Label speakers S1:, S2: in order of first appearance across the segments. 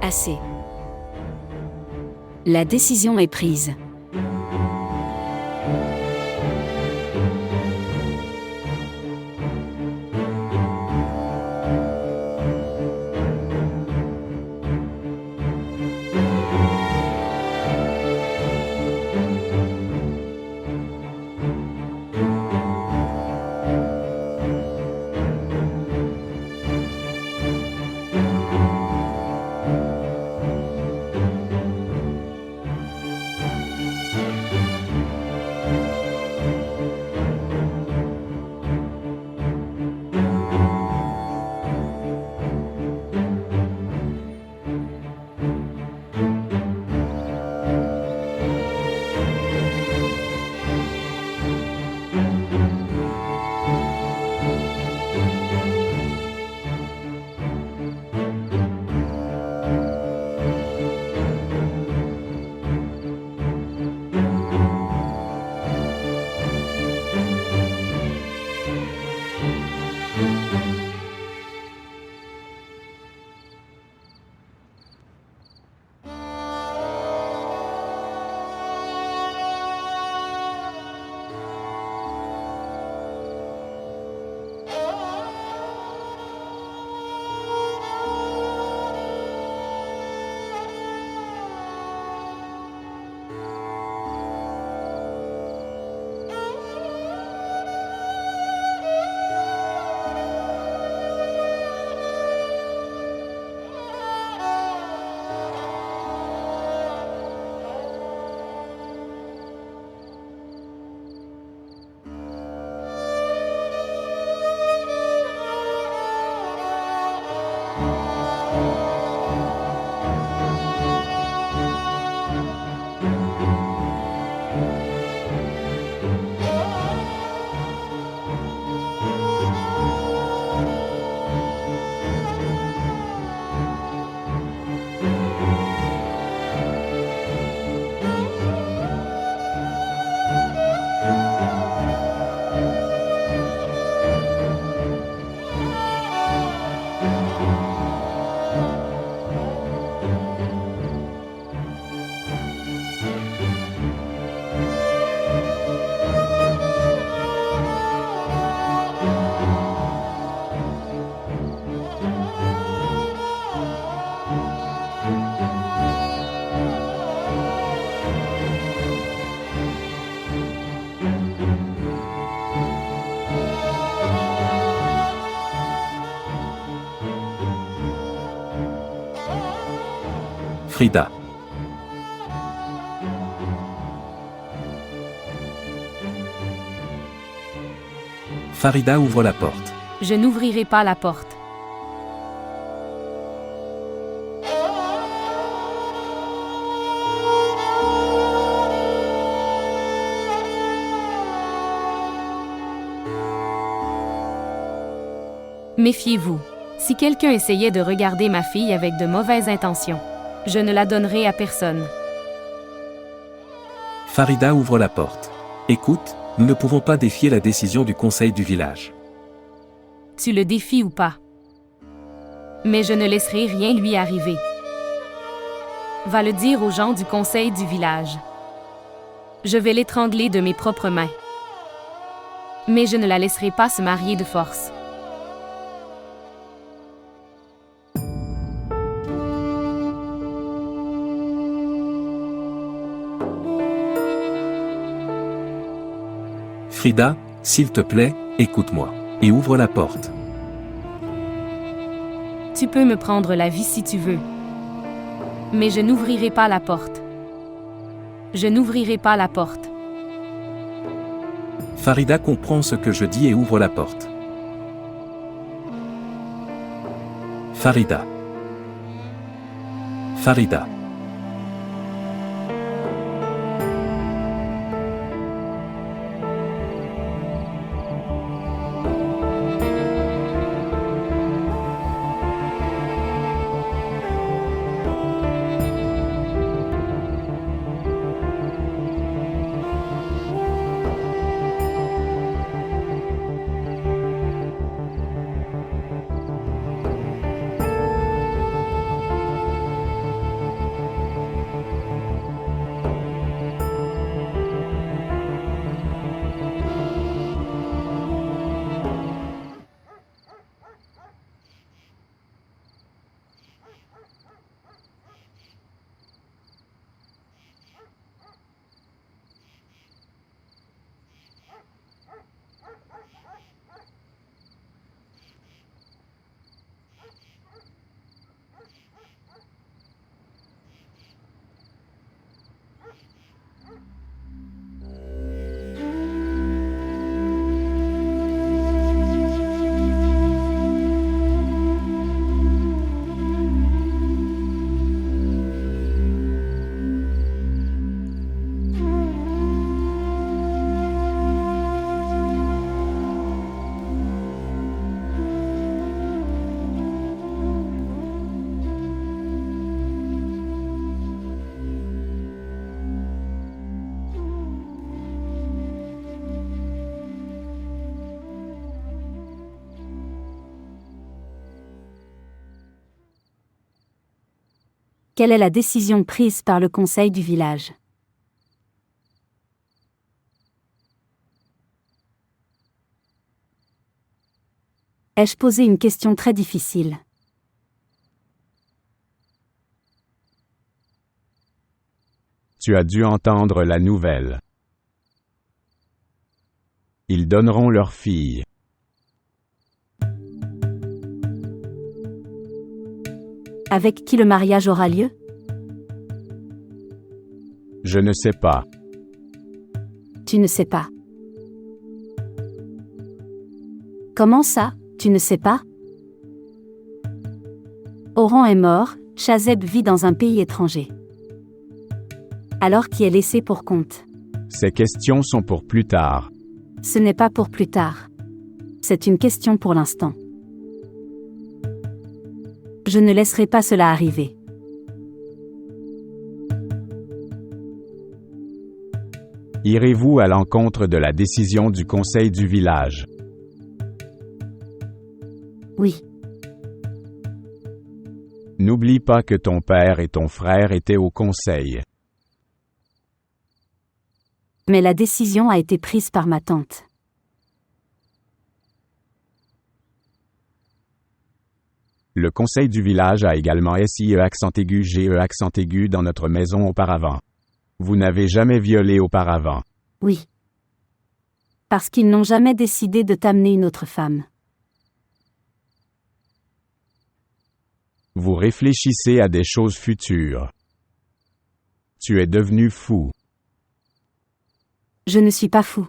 S1: Assez. La décision est prise.
S2: Frida. Farida ouvre la porte.
S3: Je n'ouvrirai pas la porte. Méfiez-vous. Si quelqu'un essayait de regarder ma fille avec de mauvaises intentions, je ne la donnerai à personne.
S2: Farida ouvre la porte. Écoute, nous ne pouvons pas défier la décision du conseil du village.
S3: Tu le défies ou pas. Mais je ne laisserai rien lui arriver. Va le dire aux gens du conseil du village. Je vais l'étrangler de mes propres mains. Mais je ne la laisserai pas se marier de force.
S2: Frida, s'il te plaît, écoute-moi. Et ouvre la porte.
S3: Tu peux me prendre la vie si tu veux. Mais je n'ouvrirai pas la porte. Je n'ouvrirai pas la porte.
S2: Farida comprend ce que je dis et ouvre la porte. Farida. Farida.
S1: Quelle est la décision prise par le conseil du village? Ai-je posé une question très difficile?
S4: Tu as dû entendre la nouvelle. Ils donneront leur fille.
S1: Avec qui le mariage aura lieu?
S4: Je ne sais pas.
S1: Tu ne sais pas. Comment ça, tu ne sais pas? Oran est mort, Chazeb vit dans un pays étranger. Alors qui est laissé pour compte?
S4: Ces questions sont pour plus tard.
S1: Ce n'est pas pour plus tard. C'est une question pour l'instant. Je ne laisserai pas cela arriver.
S4: Irez-vous à l'encontre de la décision du conseil du village?
S1: Oui.
S4: N'oublie pas que ton père et ton frère étaient au conseil.
S1: Mais la décision a été prise par ma tante.
S4: Le conseil du village a également SIE accent aigu GE accent aigu dans notre maison auparavant. Vous n'avez jamais violé auparavant.
S1: Oui. Parce qu'ils n'ont jamais décidé de t'amener une autre femme.
S4: Vous réfléchissez à des choses futures. Tu es devenu fou.
S1: Je ne suis pas fou.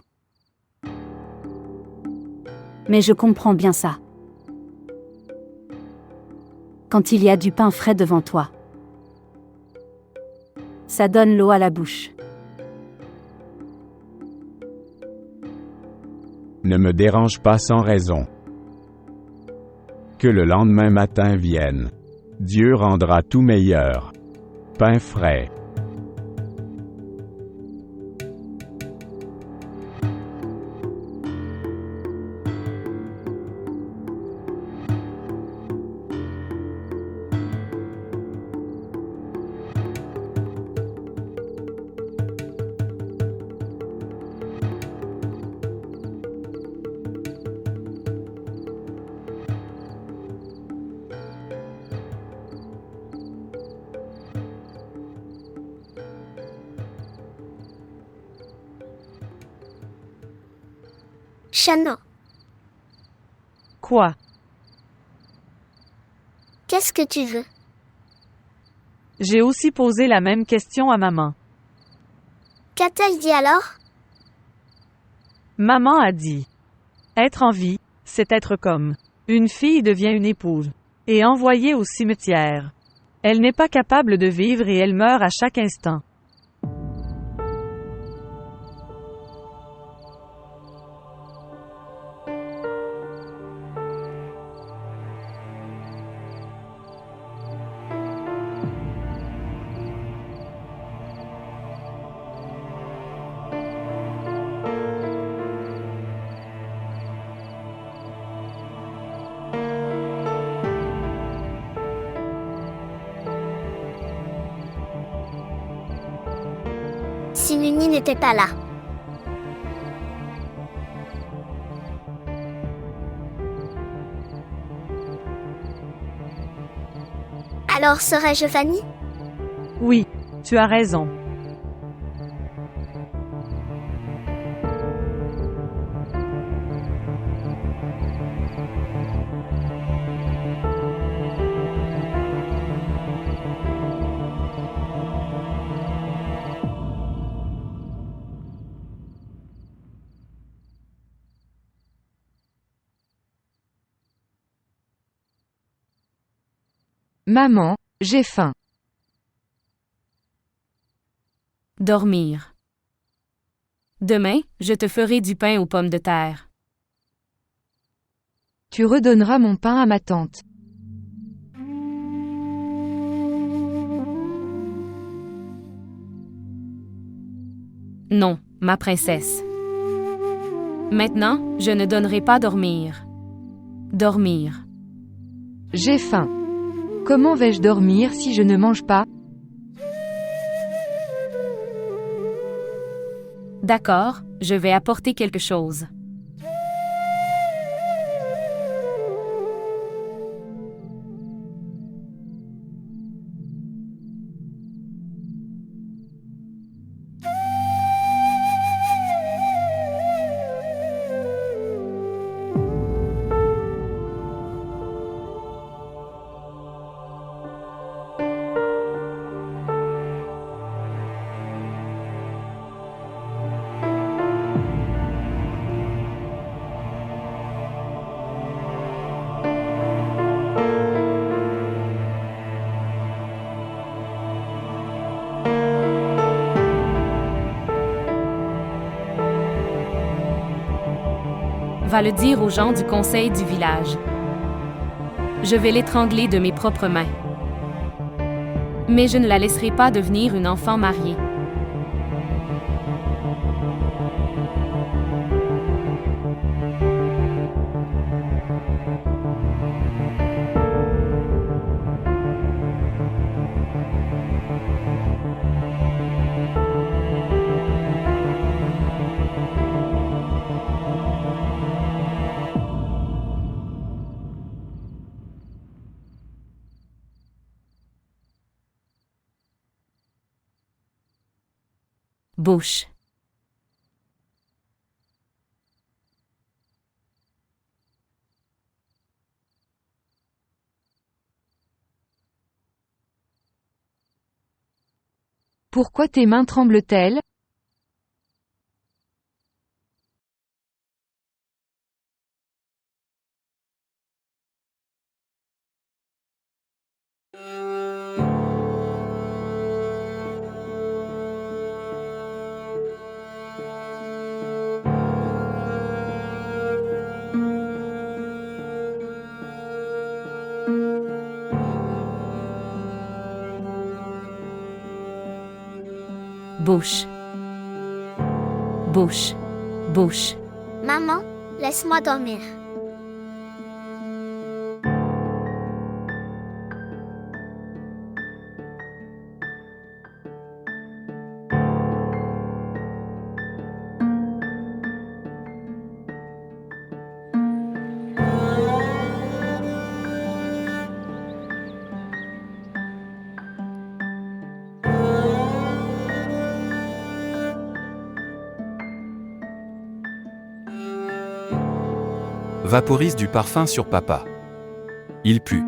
S1: Mais je comprends bien ça. Quand il y a du pain frais devant toi, ça donne l'eau à la bouche.
S4: Ne me dérange pas sans raison. Que le lendemain matin vienne. Dieu rendra tout meilleur. Pain frais.
S5: Shana,
S6: Quoi?
S5: qu'est-ce que tu veux?
S6: J'ai aussi posé la même question à maman.
S5: Qu'a-t-elle dit alors?
S6: Maman a dit: être en vie, c'est être comme une fille devient une épouse et envoyée au cimetière. Elle n'est pas capable de vivre et elle meurt à chaque instant.
S5: Si Nuni n'était pas là. Alors serais-je Fanny?
S6: Oui, tu as raison.
S7: Maman, j'ai faim.
S3: Dormir. Demain, je te ferai du pain aux pommes de terre.
S7: Tu redonneras mon pain à ma tante.
S3: Non, ma princesse. Maintenant, je ne donnerai pas dormir. Dormir.
S7: J'ai faim. Comment vais-je dormir si je ne mange pas?
S3: D'accord, je vais apporter quelque chose. Va le dire aux gens du conseil du village. Je vais l'étrangler de mes propres mains. Mais je ne la laisserai pas devenir une enfant mariée. Bouche.
S7: Pourquoi tes mains tremblent-elles?
S3: Bouche. Bouche. Bouche.
S5: Maman, laisse-moi dormir.
S2: Vaporise du parfum sur papa. Il pue.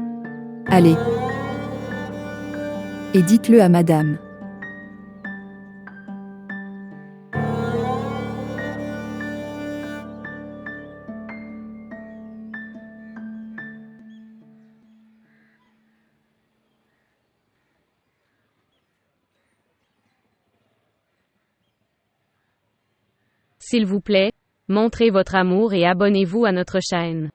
S8: Allez. Et dites-le à madame.
S3: S'il vous plaît, montrez votre amour et abonnez-vous à notre chaîne.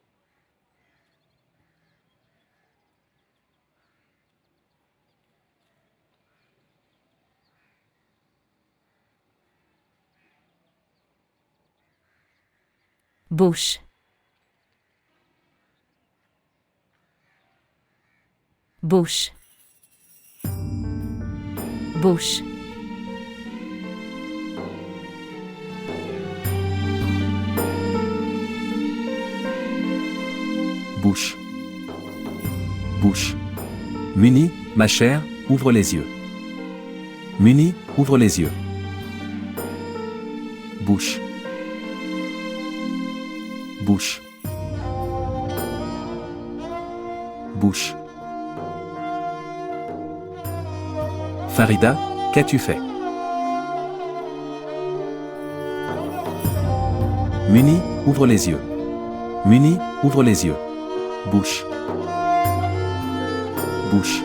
S3: Bouche. Bouche. Bouche.
S2: Bouche. Bouche. Muni, ma chère, ouvre les yeux. Muni, ouvre les yeux. Bouche. Bouche. Bouche. Farida, qu'as-tu fait? Muni, ouvre les yeux. Muni, ouvre les yeux. Bouche. Bouche.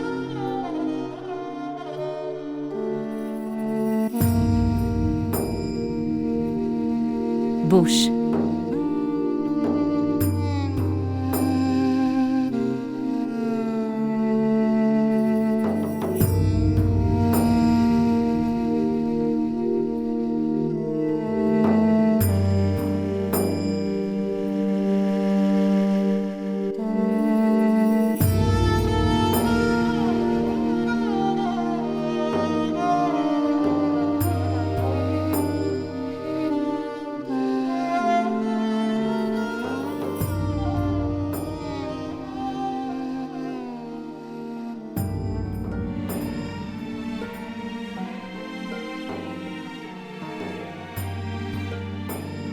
S3: Bouche.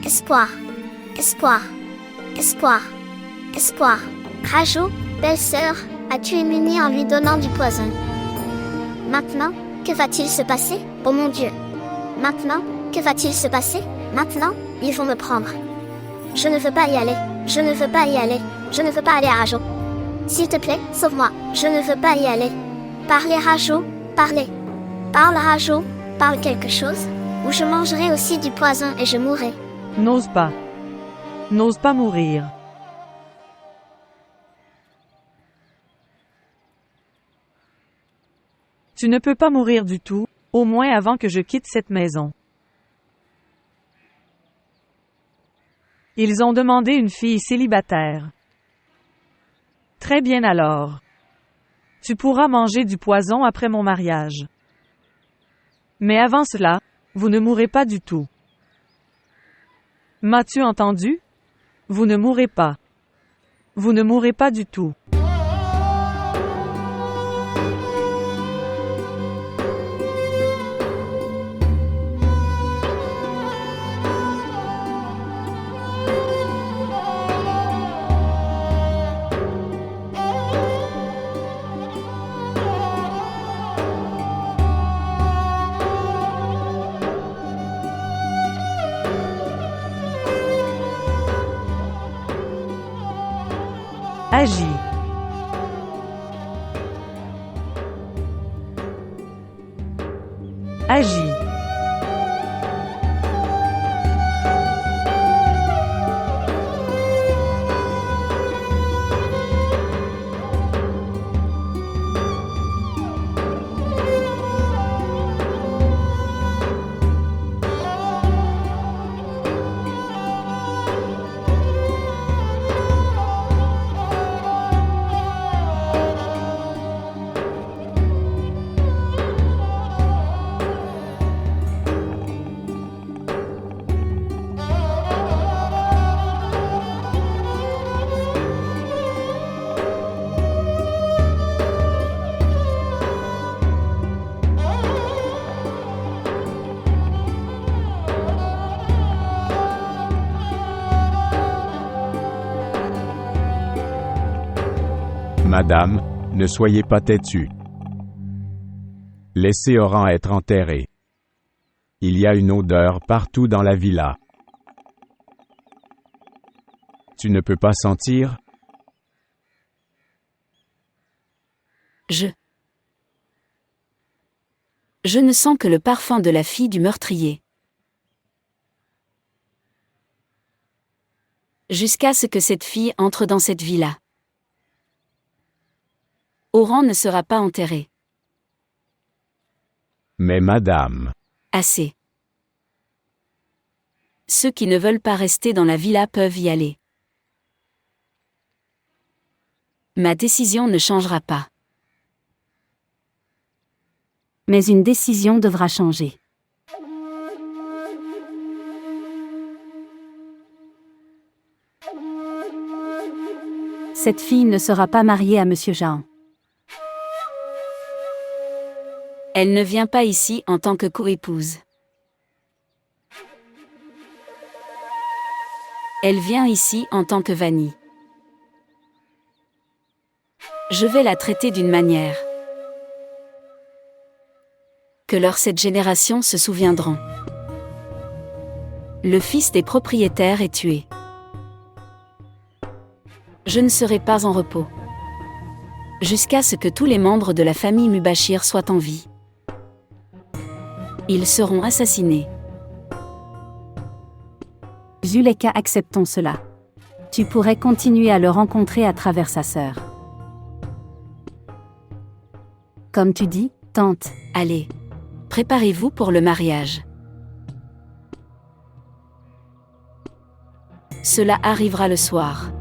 S5: Espoir. Espoir. Espoir. Espoir. Rajou, belle-sœur, a tué Muni en lui donnant du poison. Maintenant, que va-t-il se passer? Oh mon Dieu! Maintenant, que va-t-il se passer? Maintenant, ils vont me prendre. Je ne veux pas y aller. Je ne veux pas y aller. Je ne veux pas aller à Rajou. S'il te plaît, sauve-moi. Je ne veux pas y aller. Parlez Rajou, parlez. Parle Rajou, parle quelque chose, ou je mangerai aussi du poison et je mourrai.
S6: N'ose pas. N'ose pas mourir. Tu ne peux pas mourir du tout, au moins avant que je quitte cette maison. Ils ont demandé une fille célibataire. Très bien alors. Tu pourras manger du poison après mon mariage. Mais avant cela, vous ne mourrez pas du tout. M'as-tu entendu? Vous ne mourrez pas. Vous ne mourrez pas du tout. Agis. Agis.
S4: Madame, ne soyez pas têtue. Laissez Oran être enterré. Il y a une odeur partout dans la villa. Tu ne peux pas sentir?
S1: Je ne sens que le parfum de la fille du meurtrier. Jusqu'à ce que cette fille entre dans cette villa. Oran ne sera pas enterré.
S4: Mais madame.
S1: Assez. Ceux qui ne veulent pas rester dans la villa peuvent y aller. Ma décision ne changera pas. Mais une décision devra changer. Cette fille ne sera pas mariée à Monsieur Jahan. Elle ne vient pas ici en tant que coépouse. Elle vient ici en tant que Vanni. Je vais la traiter d'une manière que cette génération se souviendront. Le fils des propriétaires est tué. Je ne serai pas en repos jusqu'à ce que tous les membres de la famille Mubashir soient en vie. Ils seront assassinés. Zuleka, acceptons cela. Tu pourrais continuer à le rencontrer à travers sa sœur. Comme tu dis, tante, allez. Préparez-vous pour le mariage. Cela arrivera le soir.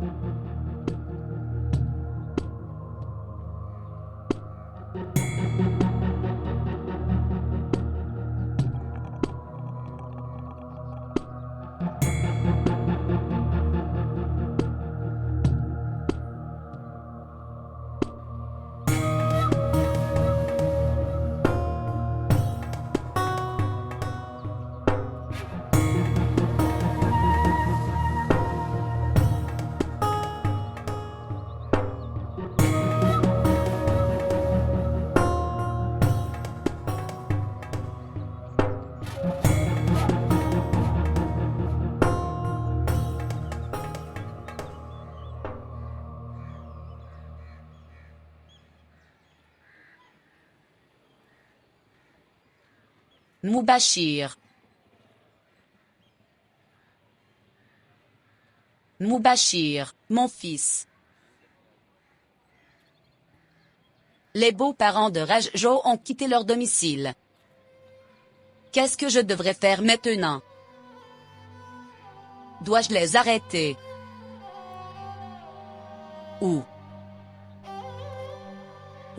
S9: Moubachir. Moubachir, mon fils. Les beaux-parents de Rajjo ont quitté leur domicile. Qu'est-ce que je devrais faire maintenant? Dois-je les arrêter? Ou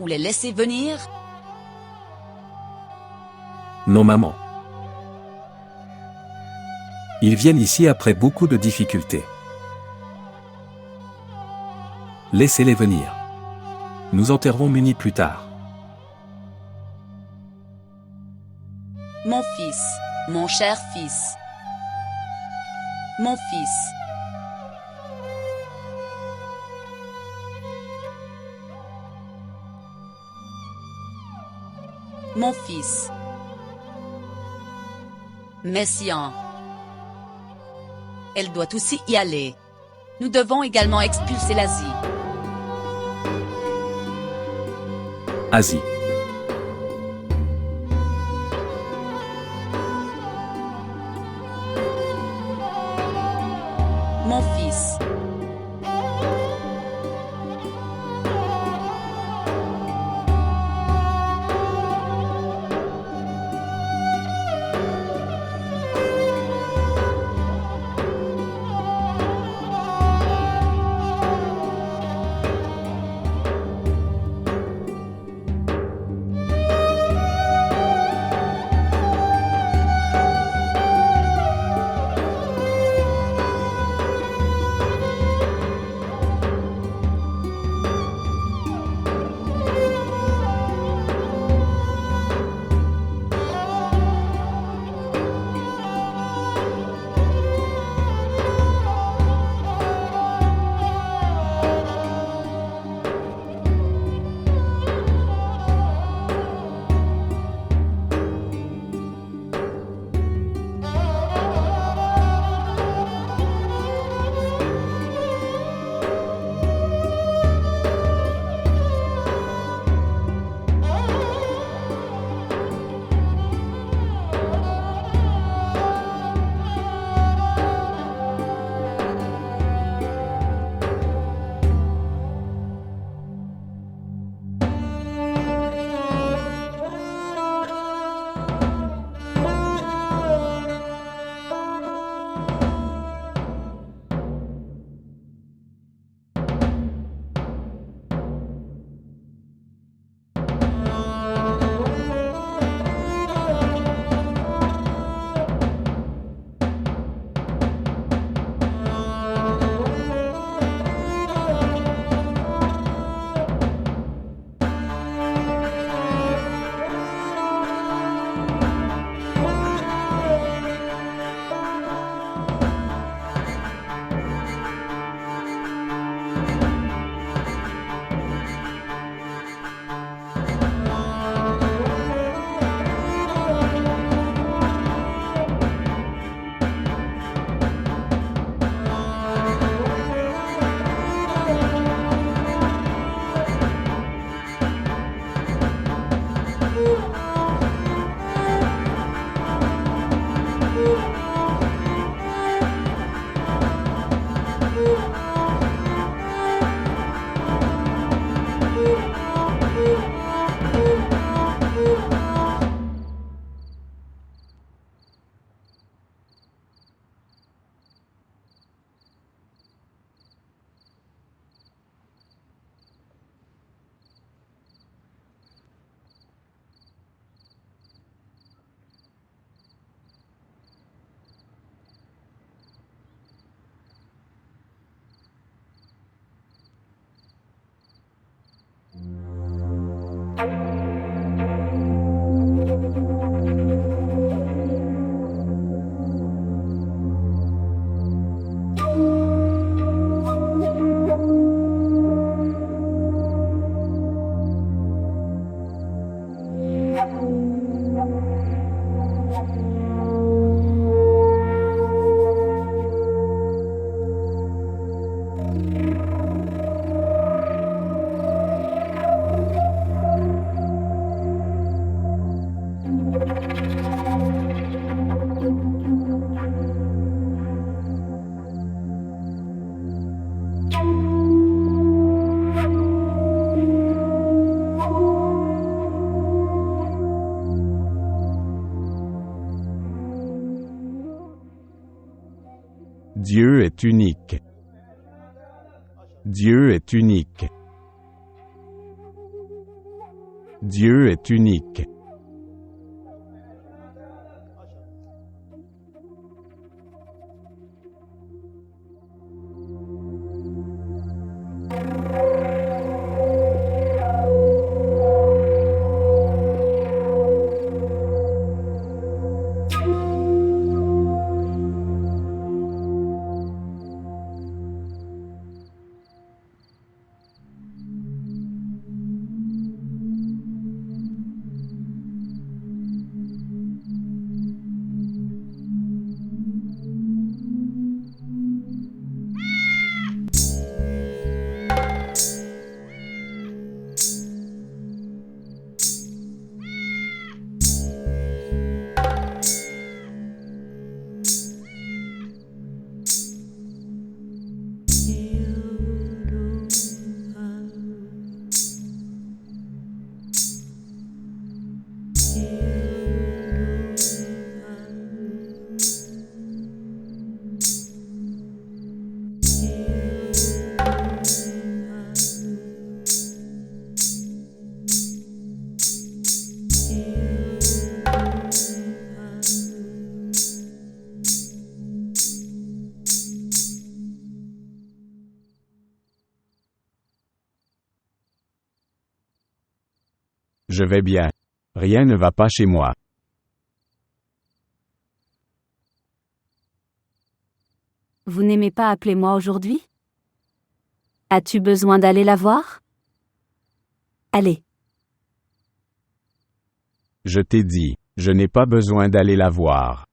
S9: les laisser venir?
S2: Non maman. Ils viennent ici après beaucoup de difficultés. Laissez-les venir. Nous enterrerons Muni plus tard.
S9: Mon fils, mon cher fils. Mon fils. Mon fils. Messian. Elle doit aussi y aller. Nous devons également expulser l'Asie.
S2: Asie.
S9: Mon fils.
S4: Dieu est unique. Dieu est unique. Dieu est unique. Je vais bien. Rien ne va pas chez moi.
S1: Vous n'aimez pas appeler moi aujourd'hui? As-tu besoin d'aller la voir? Allez.
S4: Je t'ai dit, je n'ai pas besoin d'aller la voir.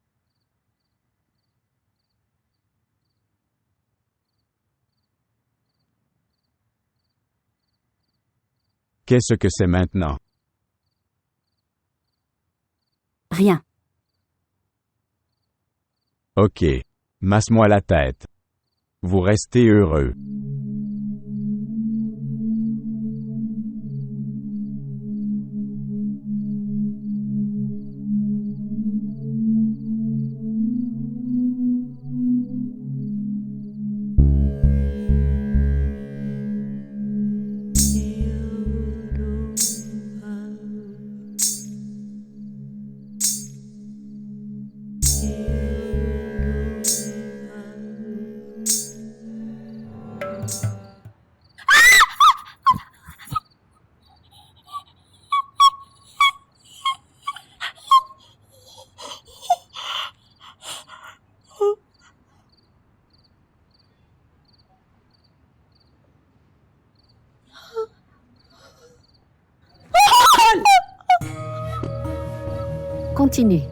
S4: Qu'est-ce que c'est maintenant?
S1: Rien.
S4: Ok. Masse-moi la tête. Vous restez heureux.
S1: Continue.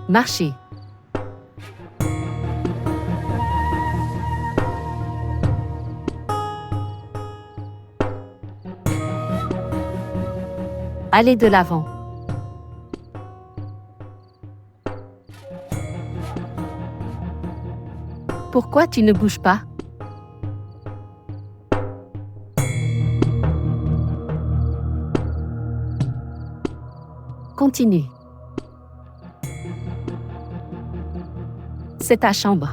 S1: Marchez. Allez de l'avant. Pourquoi tu ne bouges pas? Continue. C'est ta chambre.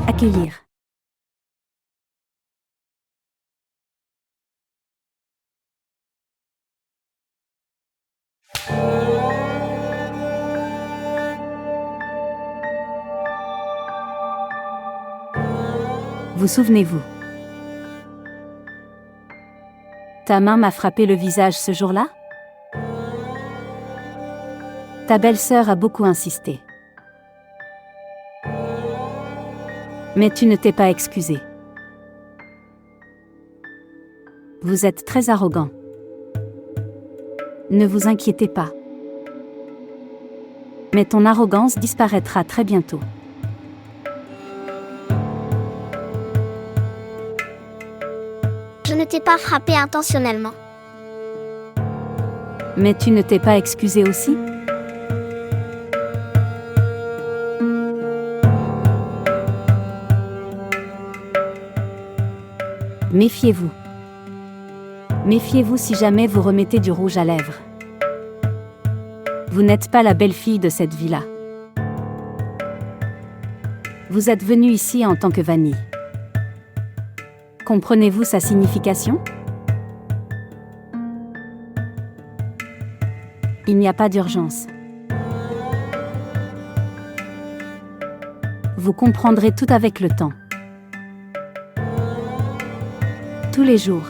S1: Accueillir. Vous souvenez-vous? Ta main m'a frappé le visage ce jour-là? Ta belle-sœur a beaucoup insisté. Mais tu ne t'es pas excusé. Vous êtes très arrogant. Ne vous inquiétez pas. Mais ton arrogance disparaîtra très bientôt.
S5: Je ne t'ai pas frappé intentionnellement.
S1: Mais tu ne t'es pas excusé aussi? Méfiez-vous. Méfiez-vous si jamais vous remettez du rouge à lèvres. Vous n'êtes pas la belle-fille de cette villa. Vous êtes venu ici en tant que Vanille. Comprenez-vous sa signification? Il n'y a pas d'urgence. Vous comprendrez tout avec le temps. Tous les jours.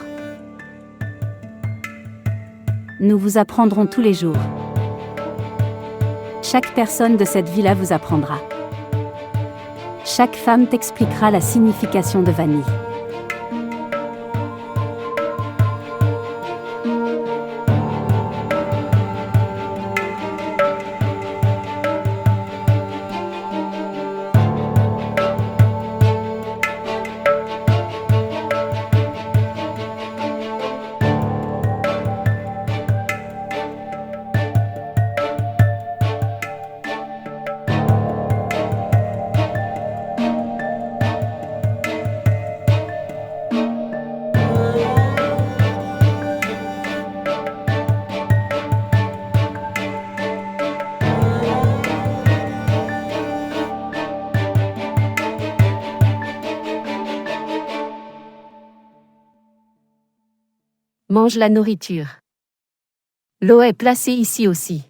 S1: Nous vous apprendrons tous les jours. Chaque personne de cette villa vous apprendra. Chaque femme t'expliquera la signification de Vanille.
S10: Mange la nourriture. L'eau est placée ici aussi.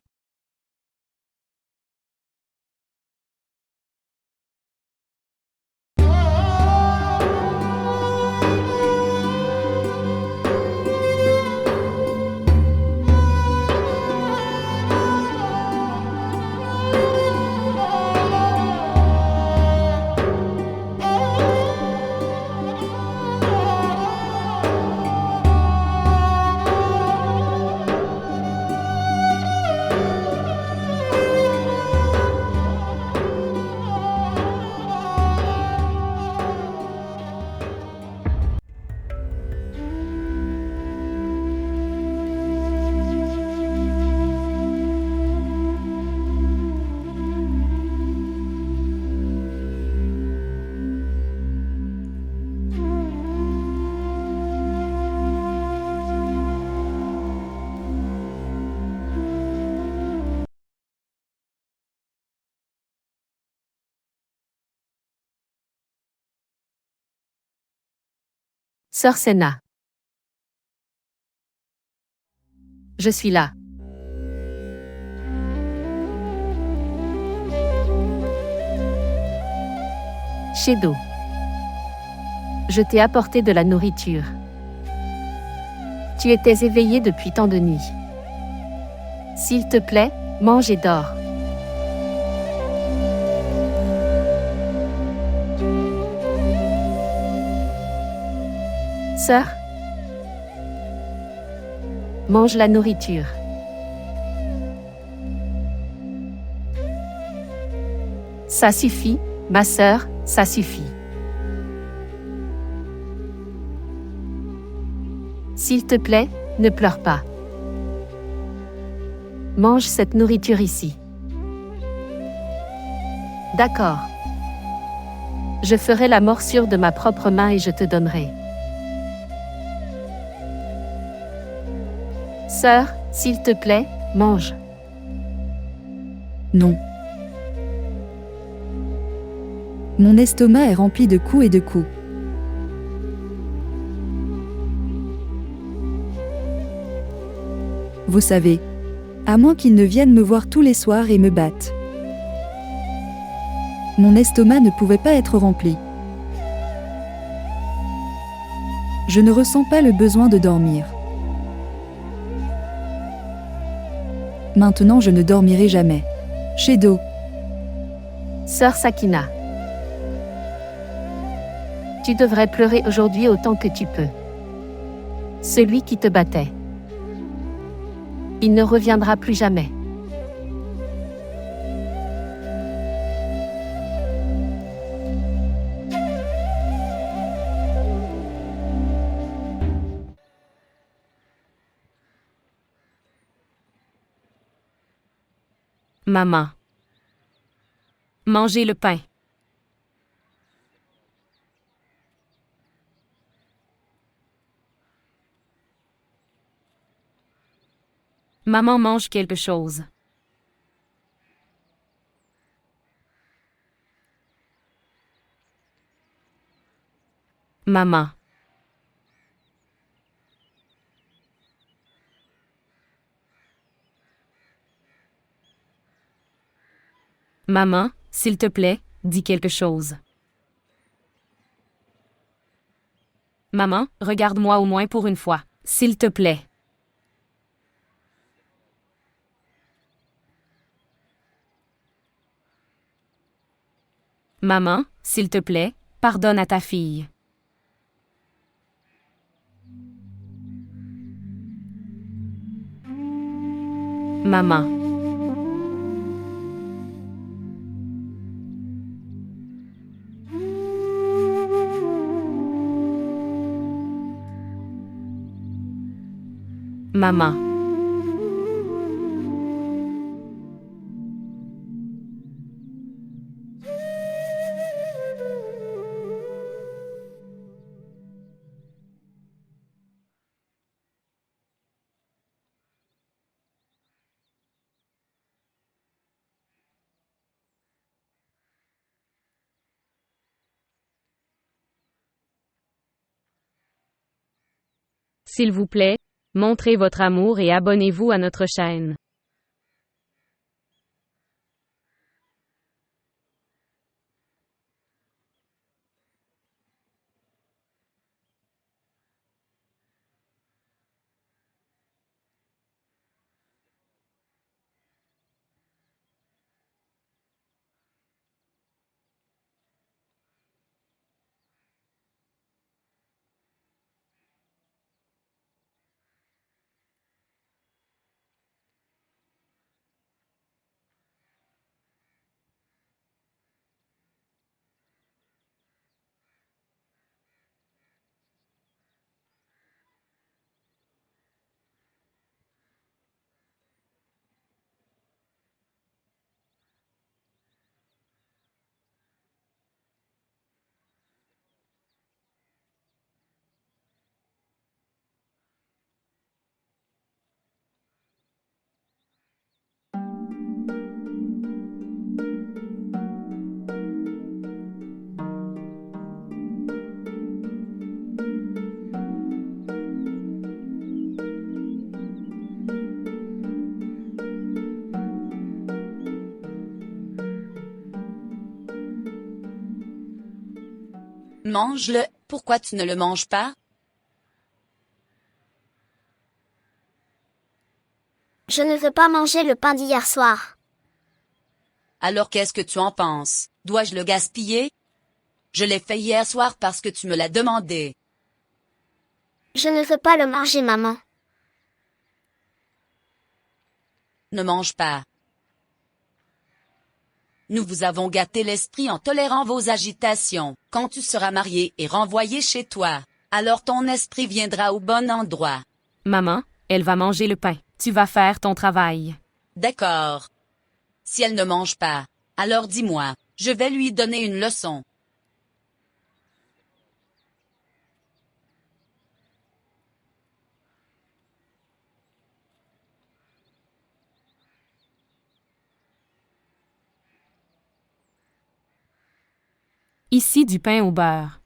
S10: Sœur Senna. Je suis là. Shadow. Je t'ai apporté de la nourriture. Tu étais éveillé depuis tant de nuits. S'il te plaît, mange et dors. Sœur, mange la nourriture. Ça suffit, ma sœur, ça suffit. S'il te plaît, ne pleure pas. Mange cette nourriture ici. D'accord. Je ferai la morsure de ma propre main et je te donnerai. Sœur, s'il te plaît, mange.
S8: Non. Mon estomac est rempli de coups et de coups. Vous savez, à moins qu'ils ne viennent me voir tous les soirs et me battent. Mon estomac ne pouvait pas être rempli. Je ne ressens pas le besoin de dormir. Maintenant je ne dormirai jamais. Shadow.
S10: Sœur Sakina. Tu devrais pleurer aujourd'hui autant que tu peux. Celui qui te battait. Il ne reviendra plus jamais.
S3: Maman. Mangez le pain. Maman mange quelque chose. Maman. Maman, s'il te plaît, dis quelque chose. Maman, regarde-moi au moins pour une fois, s'il te plaît. Maman, s'il te plaît, pardonne à ta fille. Maman. Maman. S'il vous plaît, montrez votre amour et abonnez-vous à notre chaîne.
S9: Mange-le, pourquoi tu ne le manges pas?
S5: Je ne veux pas manger le pain d'hier soir.
S9: Alors qu'est-ce que tu en penses? Dois-je le gaspiller? Je l'ai fait hier soir parce que tu me l'as demandé.
S5: Je ne veux pas le manger, maman.
S9: Ne mange pas. Nous vous avons gâté l'esprit en tolérant vos agitations. Quand tu seras marié et renvoyé chez toi, alors ton esprit viendra au bon endroit.
S3: Maman, elle va manger le pain. Tu vas faire ton travail.
S9: D'accord. Si elle ne mange pas, alors dis-moi, je vais lui donner une leçon.
S3: Ici du pain au beurre.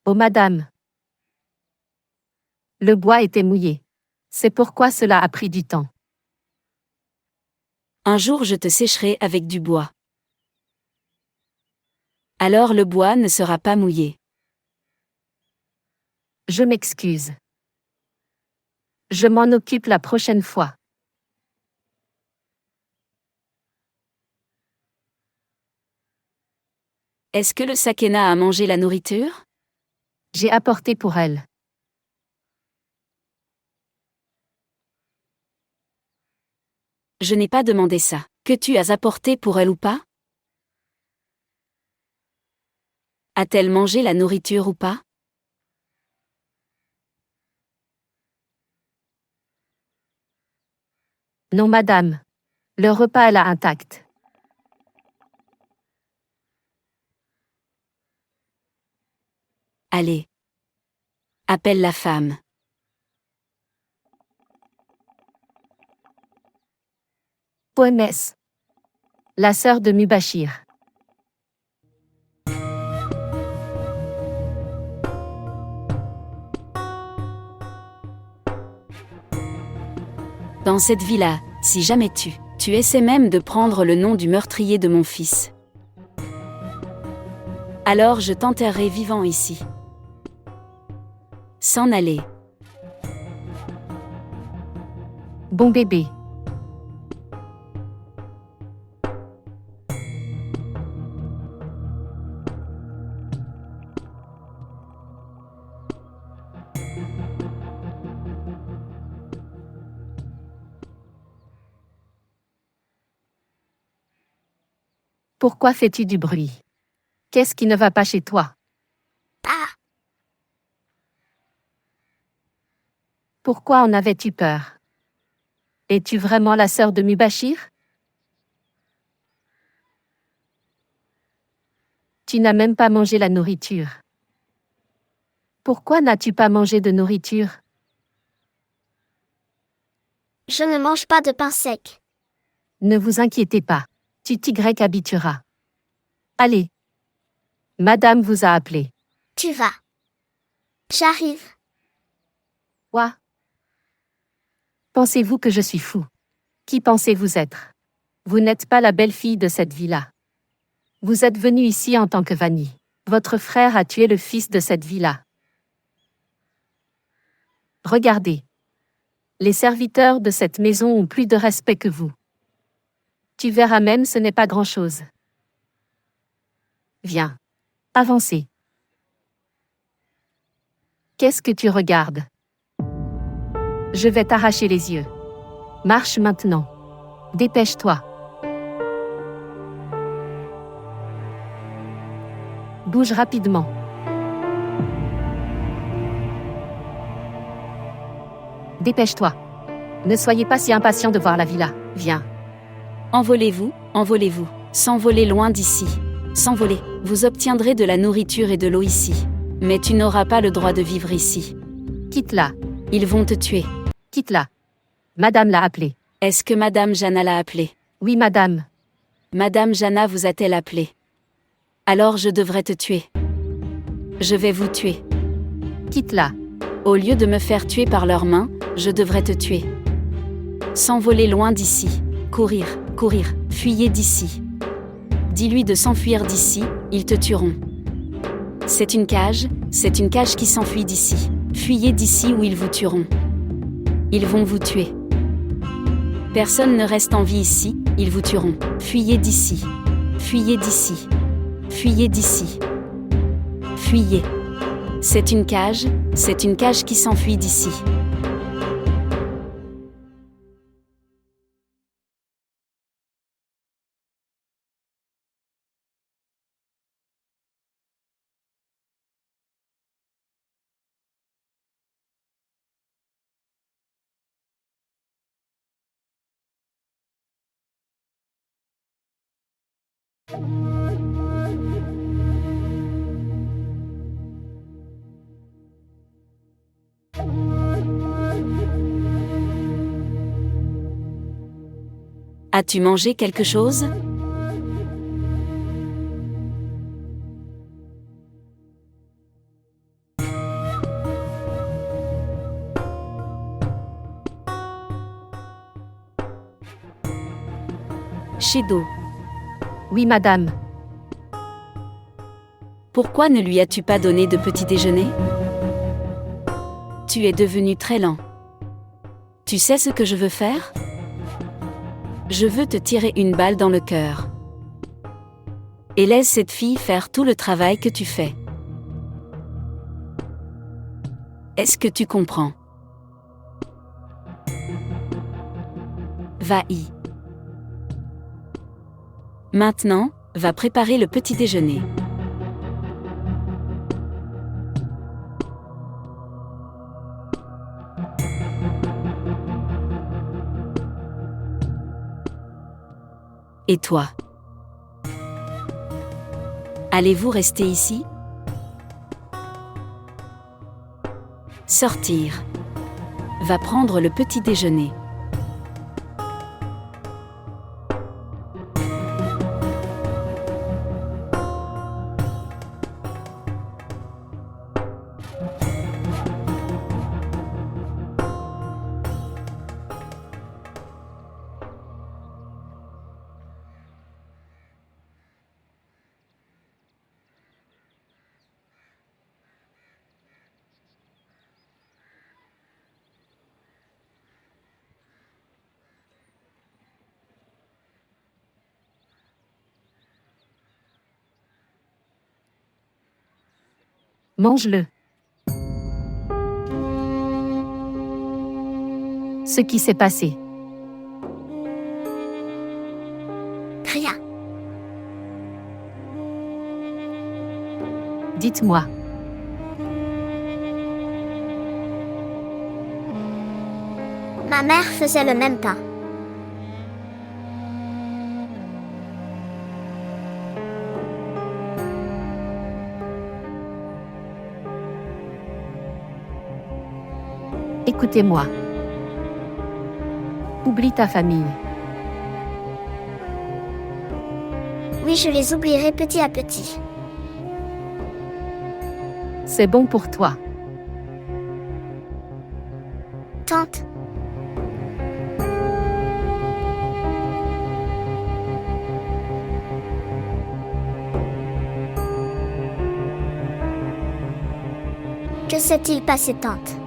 S10: Oh madame. Le bois était mouillé. C'est pourquoi cela a pris du temps.
S1: Un jour je te sécherai avec du bois. Alors le bois ne sera pas mouillé.
S10: Je m'excuse. Je m'en occupe la prochaine fois.
S1: Est-ce que le Sakena a mangé la nourriture?
S10: J'ai apporté pour elle.
S1: Je n'ai pas demandé ça. Que tu as apporté pour elle ou pas? A-t-elle mangé la nourriture ou pas?
S10: Non madame. Le repas est là intact.
S1: Allez. Appelle la femme.
S10: Poémès. La sœur de Mubashir.
S1: Dans cette vie-là, si jamais tu essaies même de prendre le nom du meurtrier de mon fils, alors je t'enterrerai vivant ici. S'en aller.
S10: Bon bébé. Pourquoi fais-tu du bruit? Qu'est-ce qui ne va pas chez toi?
S5: Ah!
S10: Pourquoi en avais-tu peur? Es-tu vraiment la sœur de Mubashir? Tu n'as même pas mangé la nourriture. Pourquoi n'as-tu pas mangé de nourriture?
S5: Je ne mange pas de pain sec.
S10: Ne vous inquiétez pas. Tu t'y habitueras. Allez. Madame vous a appelé.
S5: Tu vas. J'arrive.
S10: Quoi? Pensez-vous que je suis fou? Qui pensez-vous être? Vous n'êtes pas la belle-fille de cette villa. Vous êtes venu ici en tant que Vanni. Votre frère a tué le fils de cette villa. Regardez. Les serviteurs de cette maison ont plus de respect que vous. Tu verras même ce n'est pas grand-chose. Viens. Avancez. Qu'est-ce que tu regardes? Je vais t'arracher les yeux. Marche maintenant. Dépêche-toi. Bouge rapidement. Dépêche-toi. Ne soyez pas si impatient de voir la villa. Viens.
S1: Envolez-vous, envolez-vous. S'envoler loin d'ici. S'envoler. Vous obtiendrez de la nourriture et de l'eau ici. Mais tu n'auras pas le droit de vivre ici.
S10: Quitte-la.
S1: Ils vont te tuer.
S10: Quitte-la. Madame l'a appelé.
S1: Est-ce que Madame Jana l'a appelé?
S10: Oui, madame.
S1: Madame Jana vous a-t-elle appelé? Alors je devrais te tuer. Je vais vous tuer.
S10: Quitte-la.
S1: Au lieu de me faire tuer par leurs mains, je devrais te tuer. S'envoler loin d'ici. Courir, courir, fuyez d'ici. Dis-lui de s'enfuir d'ici, ils te tueront. C'est une cage qui s'enfuit d'ici. Fuyez d'ici ou ils vous tueront. Ils vont vous tuer. Personne ne reste en vie ici, ils vous tueront. Fuyez d'ici. Fuyez d'ici. Fuyez d'ici. Fuyez. C'est une cage qui s'enfuit d'ici. As-tu mangé quelque chose? Shido,
S10: Oui, madame.
S1: pourquoi ne lui as-tu pas donné de petit déjeuner? Tu es devenu très lent. Tu sais ce que je veux faire? Je veux te tirer une balle dans le cœur. Et laisse cette fille faire tout le travail que tu fais. Est-ce que tu comprends? Va-y. Maintenant, va préparer le petit déjeuner. Et toi? Allez-vous rester ici? Sortir. Va prendre le petit déjeuner.
S10: Mange-le. Ce qui s'est passé.
S5: Rien.
S10: Dites-moi.
S5: Ma mère faisait le même pain.
S10: Écoutez-moi. Oublie ta famille.
S5: Oui, je les oublierai petit à petit.
S10: C'est bon pour toi.
S5: Tante. Que s'est-il passé, tante?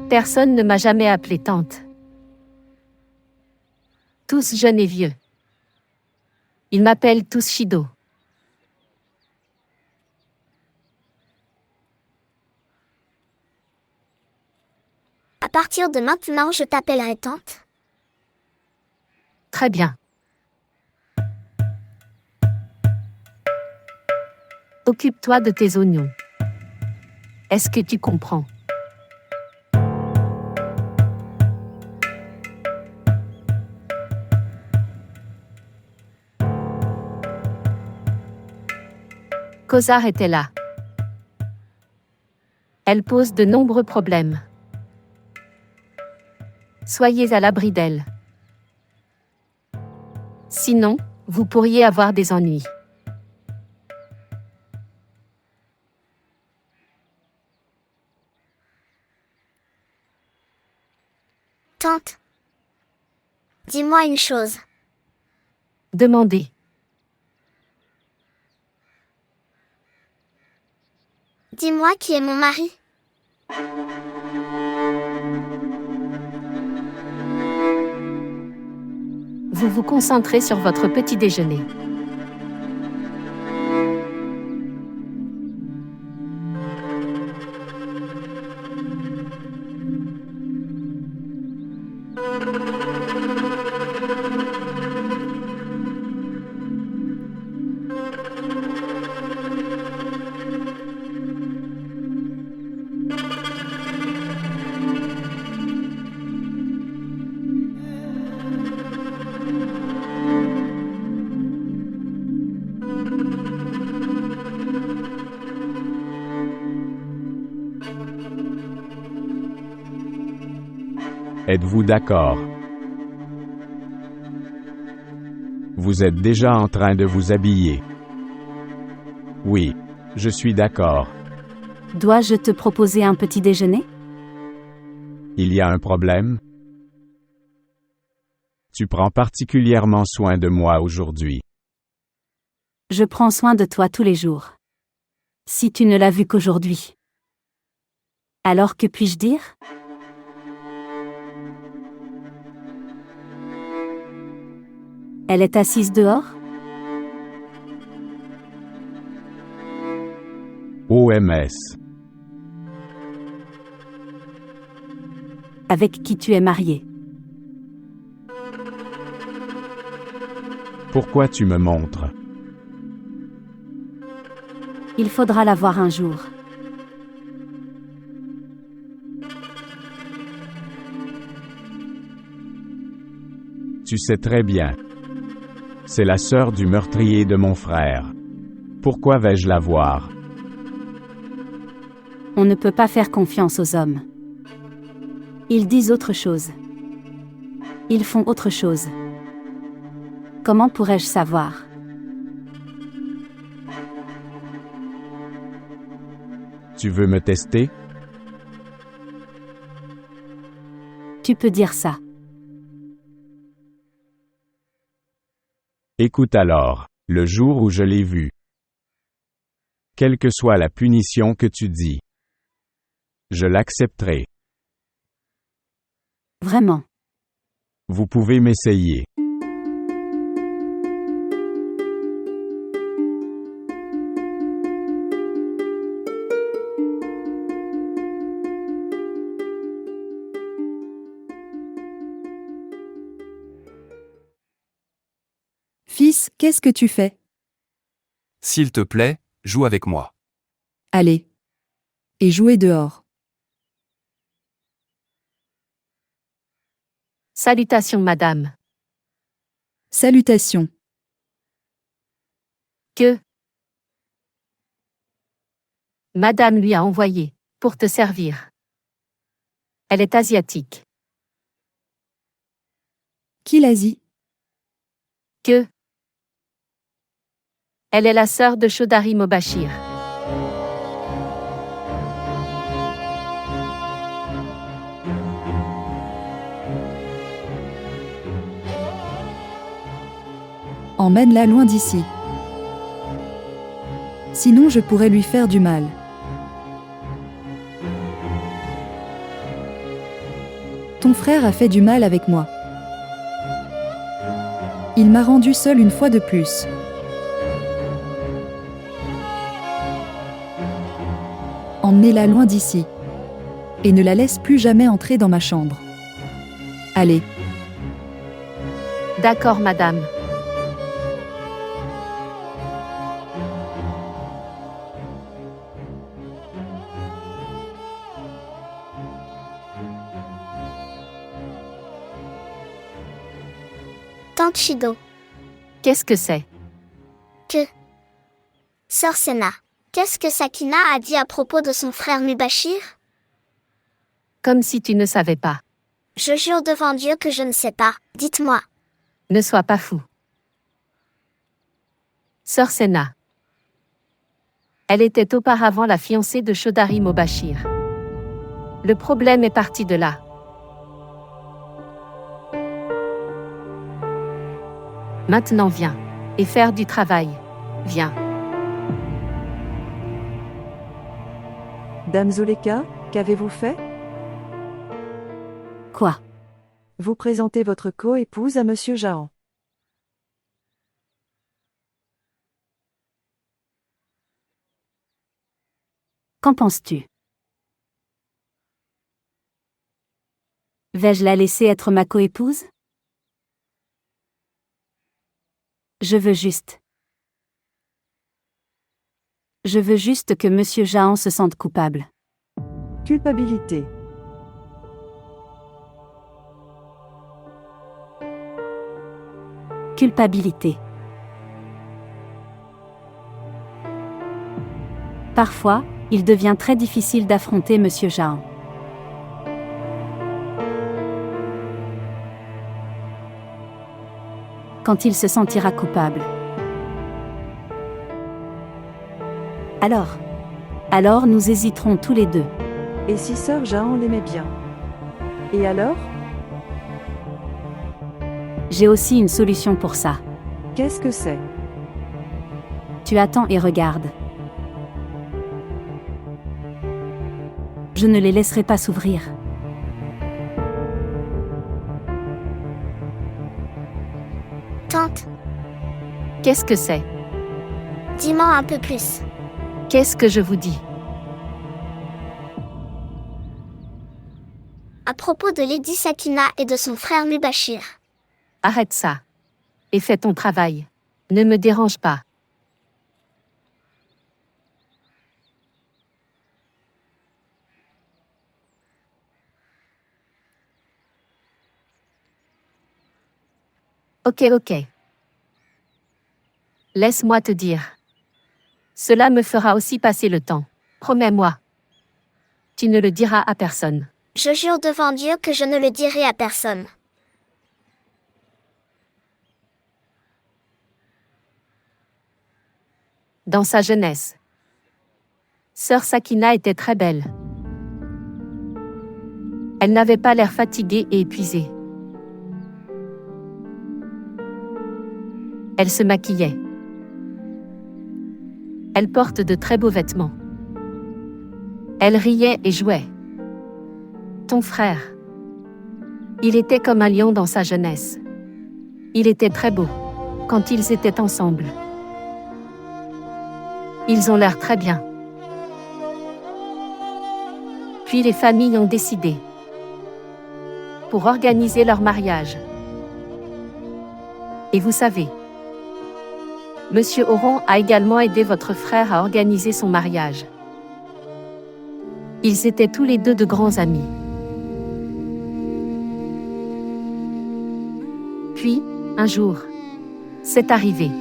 S10: Personne ne m'a jamais appelée tante. Tous jeunes et vieux. Ils m'appellent tous Shido.
S5: À partir de maintenant, je t'appellerai tante.
S10: Très bien. Occupe-toi de tes oignons. Est-ce que tu comprends? Cosar était là. Elle pose de nombreux problèmes. Soyez à l'abri d'elle. Sinon, vous pourriez avoir des ennuis.
S5: Tante. Dis-moi une chose.
S10: Demandez.
S5: Dis-moi qui est mon mari.
S10: Vous vous concentrez sur votre petit déjeuner.
S4: Êtes-vous d'accord? Vous êtes déjà en train de vous habiller. Oui, je suis d'accord.
S1: Dois-je te proposer un petit déjeuner?
S4: Il y a un problème? Tu prends particulièrement soin de moi aujourd'hui.
S1: Je prends soin de toi tous les jours. Si tu ne l'as vu qu'aujourd'hui. Alors que puis-je dire? Elle est assise dehors?
S4: OMS.
S1: Avec qui tu es marié?
S4: Pourquoi tu me montres?
S1: Il faudra la voir un jour.
S4: Tu sais très bien. C'est la sœur du meurtrier de mon frère. Pourquoi vais-je la voir?
S1: On ne peut pas faire confiance aux hommes. Ils disent autre chose. Ils font autre chose. Comment pourrais-je savoir?
S4: Tu veux me tester?
S1: Tu peux dire ça.
S4: Écoute alors, le jour où je l'ai vu. Quelle que soit la punition que tu dis, je l'accepterai.
S1: Vraiment.
S4: Vous pouvez m'essayer.
S8: Fils, qu'est-ce que tu fais?
S11: S'il te plaît, joue avec moi.
S8: Allez. Et jouez dehors.
S10: Salutations madame.
S8: Salutations.
S10: Que madame lui a envoyé, pour te servir. Elle est asiatique.
S8: Qui l'a dit?
S10: Que elle est la sœur de Chaudhary Mobashir.
S8: Emmène-la loin d'ici. Sinon je pourrais lui faire du mal. Ton frère a fait du mal avec moi. Il m'a rendu seul une fois de plus. Emmenez-la loin d'ici. Et ne la laisse plus jamais entrer dans ma chambre. Allez.
S10: D'accord madame.
S5: Tante Shido.
S10: Qu'est-ce que c'est?
S5: Que Sœur Senna, qu'est-ce que Sakina a dit à propos de son frère Mubashir?
S10: Comme si tu ne savais pas.
S5: Je jure devant Dieu que je ne sais pas. Dites-moi.
S10: Ne sois pas fou. Sœur Senna. Elle était auparavant la fiancée de Chaudhary Mobashir. Le problème est parti de là. Maintenant viens. Et faire du travail. Viens.
S12: Dame Zoleka, qu'avez-vous fait?
S1: Quoi?
S12: Vous présentez votre co-épouse à Monsieur Jahan.
S1: Qu'en penses-tu? Vais-je la laisser être ma coépouse? Je veux juste que Monsieur Jahan se sente coupable.
S12: Culpabilité.
S1: Culpabilité. Parfois, il devient très difficile d'affronter Monsieur Jahan. Quand il se sentira coupable. Alors nous hésiterons tous les deux.
S12: Et si Sœur Jahan l'aimait bien? Et alors?
S1: J'ai aussi une solution pour ça.
S12: Qu'est-ce que c'est?
S1: Tu attends et regardes. Je ne les laisserai pas s'ouvrir.
S5: Tante,
S10: Qu'est-ce que c'est?
S5: dis-moi un peu plus.
S10: Qu'est-ce que je vous dis?
S5: À propos de Lady Sakina et de son frère Mubashir.
S10: Arrête ça. Et fais ton travail. Ne me dérange pas. Ok. Laisse-moi te dire. Cela me fera aussi passer le temps. Promets-moi. Tu ne le diras à personne.
S5: Je jure devant Dieu que je ne le dirai à personne.
S10: Dans sa jeunesse, Sœur Sakina était très belle. Elle n'avait pas l'air fatiguée et épuisée. Elle se maquillait. Elle porte de très beaux vêtements. Elle riait et jouait. Ton frère. Il était comme un lion dans sa jeunesse. Il était très beau quand ils étaient ensemble. Ils ont l'air très bien. Puis les familles ont décidé pour organiser leur mariage. Et vous savez, Monsieur Oron a également aidé votre frère à organiser son mariage. Ils étaient tous les deux de grands amis. Puis, un jour, c'est arrivé.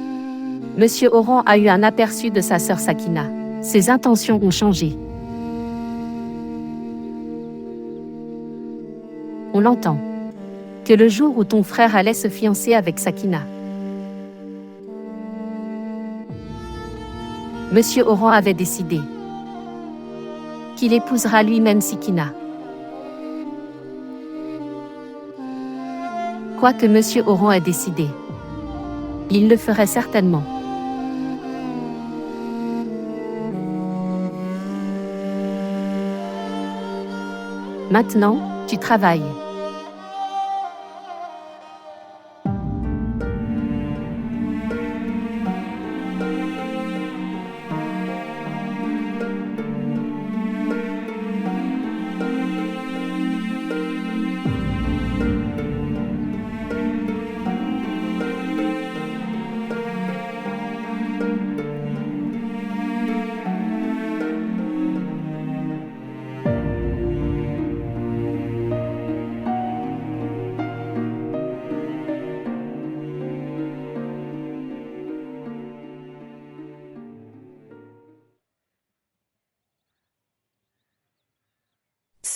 S10: Monsieur Oron a eu un aperçu de sa sœur Sakina. Ses intentions ont changé. On l'entend. Que le jour où ton frère allait se fiancer avec Sakina, Monsieur Oran avait décidé qu'il épousera lui-même Sakina. Quoi que Monsieur Oran ait décidé, il le ferait certainement. Maintenant, tu travailles.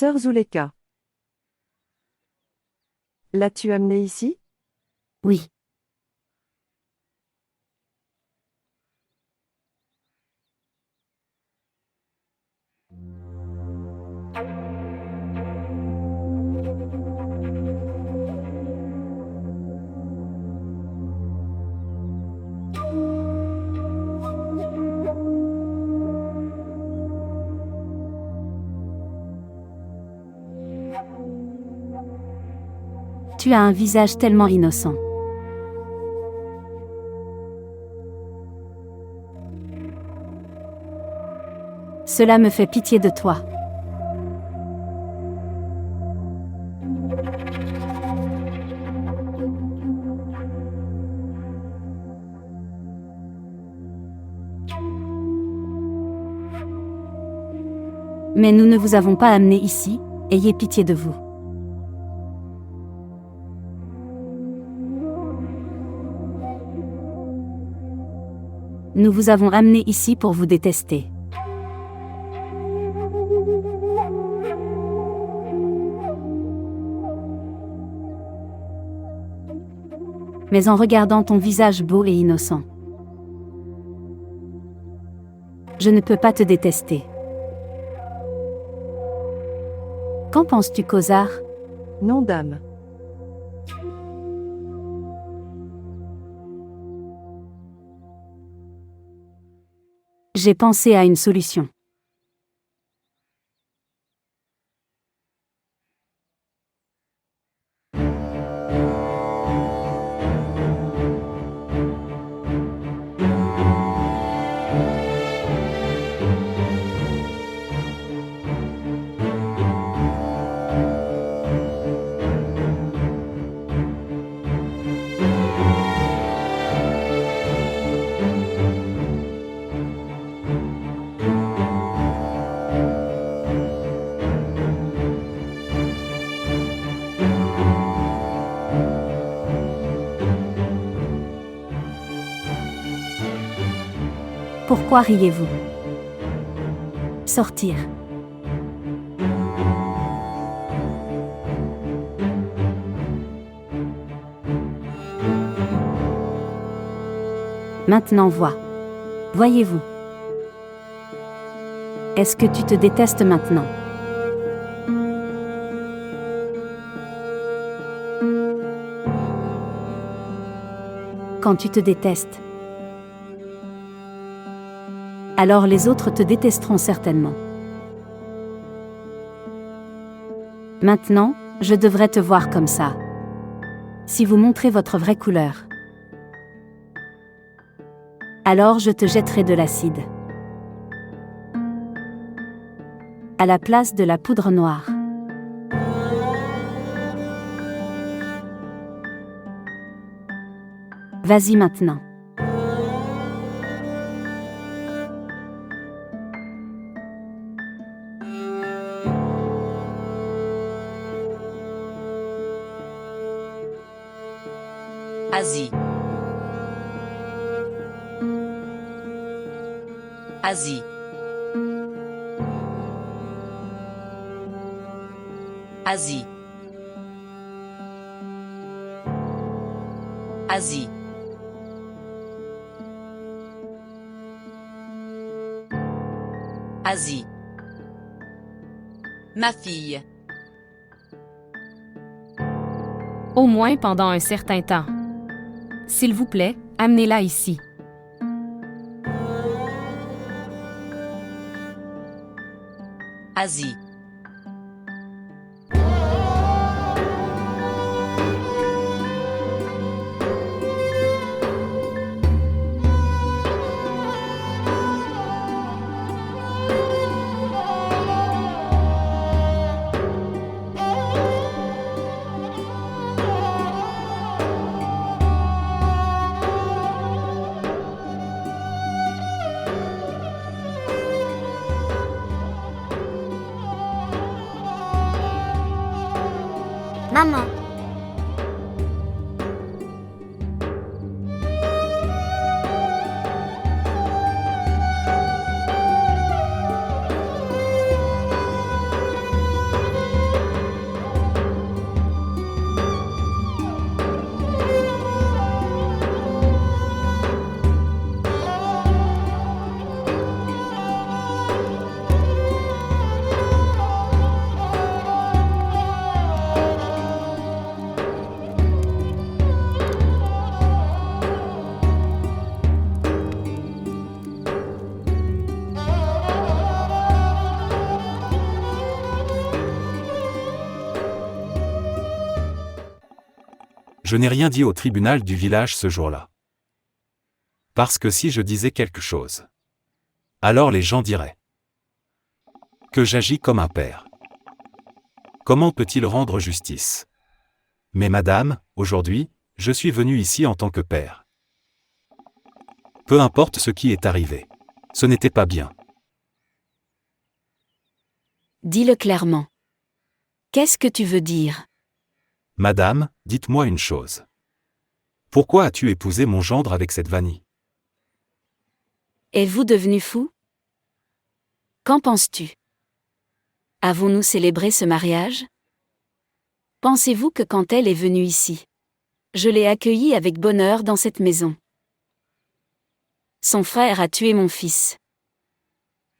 S12: Sœur Zuleka. L'as-tu amenée ici?
S1: Oui. Tu as un visage tellement innocent. Cela me fait pitié de toi. Mais nous ne vous avons pas amené ici, ayez pitié de vous. Nous vous avons amené ici pour vous détester. Mais en regardant ton visage beau et innocent, je ne peux pas te détester. Qu'en penses-tu, Khosar?
S12: Non, dame.
S1: J'ai pensé à une solution. Pourquoi riez-vous? Sortir. Maintenant vois. Voyez-vous? Est-ce que tu te détestes maintenant? Quand tu te détestes, alors les autres te détesteront certainement. Maintenant, je devrais te voir comme ça. Si vous montrez votre vraie couleur, alors je te jetterai de l'acide. À la place de la poudre noire. Vas-y maintenant.
S9: Asie. Asie. Asie. Asie. Asie. Ma fille.
S3: Au moins pendant un certain temps. S'il vous plaît, amenez-la ici.
S9: Asie.
S5: Maman.
S11: Je n'ai rien dit au tribunal du village ce jour-là. Parce que si je disais quelque chose, alors les gens diraient que j'agis comme un père. Comment peut-il rendre justice? Mais madame, aujourd'hui, je suis venu ici en tant que père. Peu importe ce qui est arrivé. Ce n'était pas bien.
S1: Dis-le clairement. Qu'est-ce que tu veux dire?
S11: Madame, dites-moi une chose. Pourquoi as-tu épousé mon gendre avec cette vanille?
S1: Êtes-vous devenu fou? Qu'en penses-tu? Avons-nous célébré ce mariage? Pensez-vous que quand elle est venue ici, je l'ai accueillie avec bonheur dans cette maison? Son frère a tué mon fils.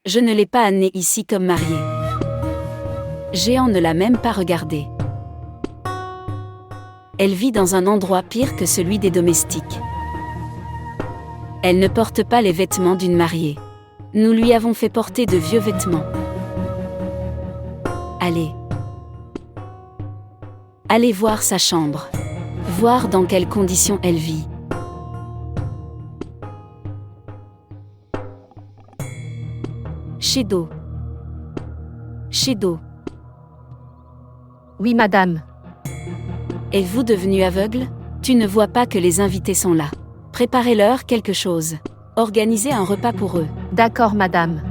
S1: Je ne l'ai pas amenée ici comme mariée. Géant ne l'a même pas regardée. Elle vit dans un endroit pire que celui des domestiques. Elle ne porte pas les vêtements d'une mariée. Nous lui avons fait porter de vieux vêtements. Allez. Allez voir sa chambre. Voir dans quelles conditions elle vit. Shadow. Shadow.
S10: Oui, madame.
S1: Êtes-vous devenu aveugle? Tu ne vois pas que les invités sont là. Préparez-leur quelque chose. Organisez un repas pour eux.
S10: D'accord, madame.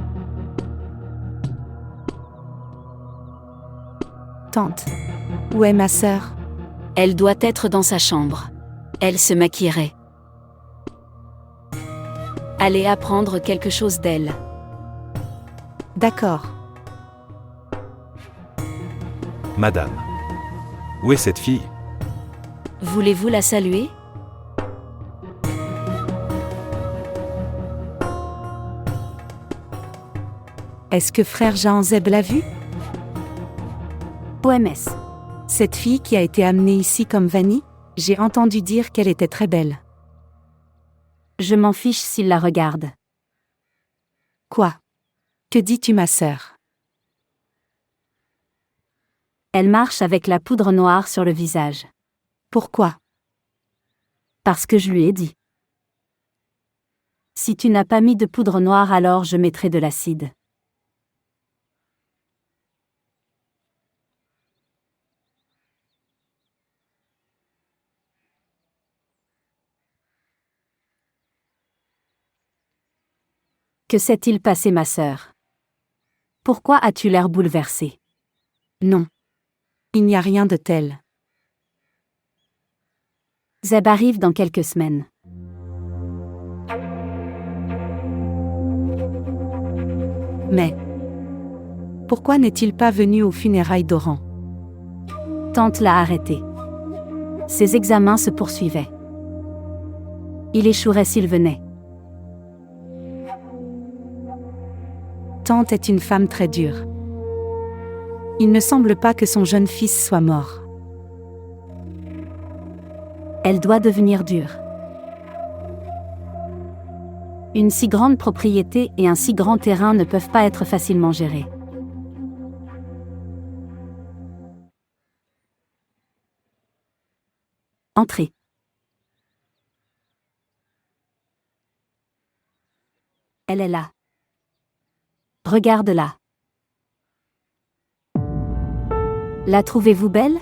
S13: Tante. Où est ma sœur?
S1: Elle doit être dans sa chambre. Elle se maquillerait. Allez apprendre quelque chose d'elle.
S13: D'accord.
S11: Madame. Où est cette fille?
S1: Voulez-vous la saluer?
S13: Est-ce que frère Jean-Zeb l'a vue? OMS. Cette fille qui a été amenée ici comme Vanny, j'ai entendu dire qu'elle était très belle.
S1: Je m'en fiche s'il la regarde.
S13: Quoi? Que dis-tu, ma sœur?
S1: Elle marche avec la poudre noire sur le visage.
S13: Pourquoi?
S1: Parce que je lui ai dit. Si tu n'as pas mis de poudre noire, alors je mettrai de l'acide. Que s'est-il passé, ma sœur? Pourquoi as-tu l'air bouleversée?
S13: Non. Il n'y a rien de tel.
S1: Zeb arrive dans quelques semaines.
S13: Mais pourquoi n'est-il pas venu aux funérailles d'Oran?
S1: Tante l'a arrêté. Ses examens se poursuivaient. Il échouerait s'il venait.
S13: Tante est une femme très dure. Il ne semble pas que son jeune fils soit mort.
S1: Elle doit devenir dure. Une si grande propriété et un si grand terrain ne peuvent pas être facilement gérés. Entrez. Elle est là. Regarde-la. La trouvez-vous belle?